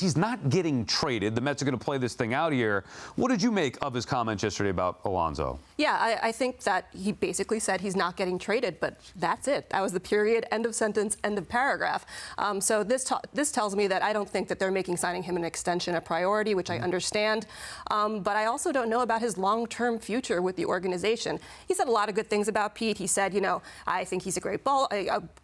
He's not getting traded. The Mets are going to play this thing out here. What did you make of his comments yesterday about Alonso? Yeah, I think that he basically said he's not getting traded, but that's it. That was the period, end of sentence, end of paragraph. So this tells me that I don't think that they're making signing him an extension a priority, which I understand. But I also don't know about his long-term future with the organization. He said a lot of good things about Pete. He said, you know, I think he's a great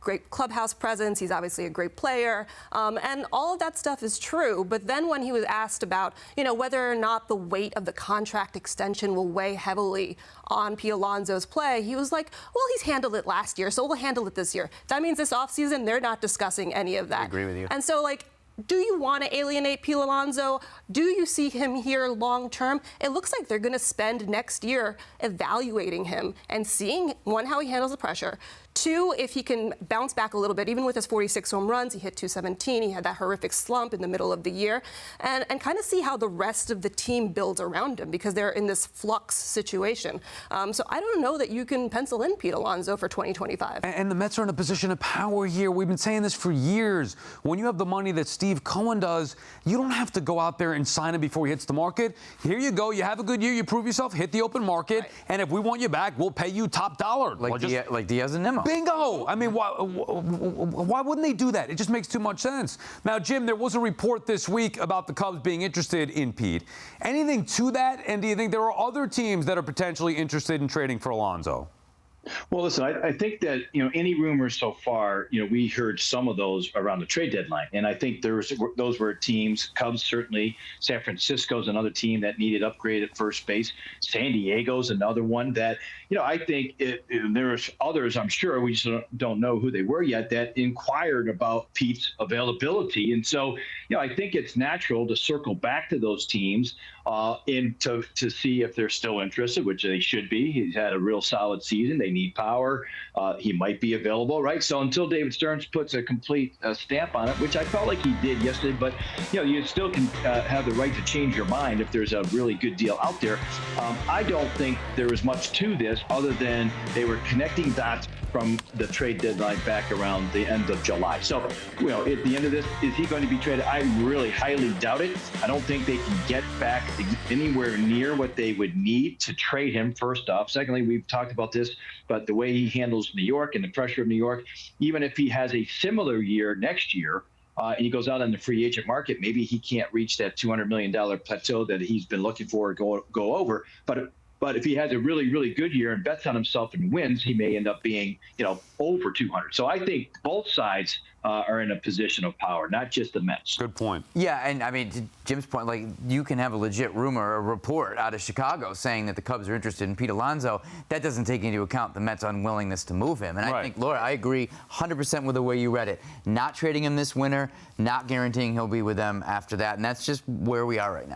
great clubhouse presence. He's obviously a great player. And all of that stuff is true. But then when he was asked about, you know, whether or not the weight of the contract extension will weigh heavily on Pete Alonso's play, he was like, well, he's handled it last year, so we'll handle it this year. That means this offseason, they're not discussing any of that. I agree with you. And so, like, do you want to alienate Pete Alonso? Do you see him here long term? It looks like they're going to spend next year evaluating him and seeing, one, how he handles the pressure. Two, if he can bounce back a little bit, even with his 46 home runs, he hit 217. He had that horrific slump in the middle of the year, and kind of see how the rest of the team builds around him because they're in this flux situation. So I don't know that you can pencil in Pete Alonso for 2025. And the Mets are in a position of power here. We've been saying this for years. When you have the money that Steve Cohen does, you don't have to go out there and sign him before he hits the market. Here you go. You have a good year. You prove yourself. Hit the open market. Right. And if we want you back, we'll pay you top dollar. Like Diaz and Nimmo. Bingo! I mean, why wouldn't they do that? It just makes too much sense. Now, Jim, there was a report this week about the Cubs being interested in Pete. Anything to that? And do you think there are other teams that are potentially interested in trading for Alonso? Well, listen, I think that, you know, any rumors so far, you know, we heard some of those around the trade deadline. And I think those were teams, Cubs certainly, San Francisco's another team that needed upgrade at first base. San Diego's another one that, you know, I think there's others, I'm sure, we just don't know who they were yet, that inquired about Pete's availability. And so, you know, I think it's natural to circle back to those teams and to see if they're still interested, which they should be. He's had a real solid season. They need power. He might be available, right? So until David Stearns puts a complete stamp on it, which I felt like he did yesterday, but, you know, you still can have the right to change your mind if there's a really good deal out there. I don't think there was much to this other than they were connecting dots from the trade deadline back around the end of July. So, you know, at the end of this, is he going to be traded? I really highly doubt it. I don't think they can get back anywhere near what they would need to trade him, first off. Secondly, we've talked about this, but the way he handles New York and the pressure of New York, even if he has a similar year next year, and he goes out on the free agent market, maybe he can't reach that $200 million plateau that he's been looking for or go over. But if he has a really, really good year and bets on himself and wins, he may end up being, you know, over 200. So I think both sides are in a position of power, not just the Mets. Good point. Yeah, and I mean, to Jim's point, like, you can have a legit rumor, a report out of Chicago saying that the Cubs are interested in Pete Alonso. That doesn't take into account the Mets' unwillingness to move him. And I think, Laura, I agree 100% with the way you read it. Not trading him this winter, not guaranteeing he'll be with them after that. And that's just where we are right now.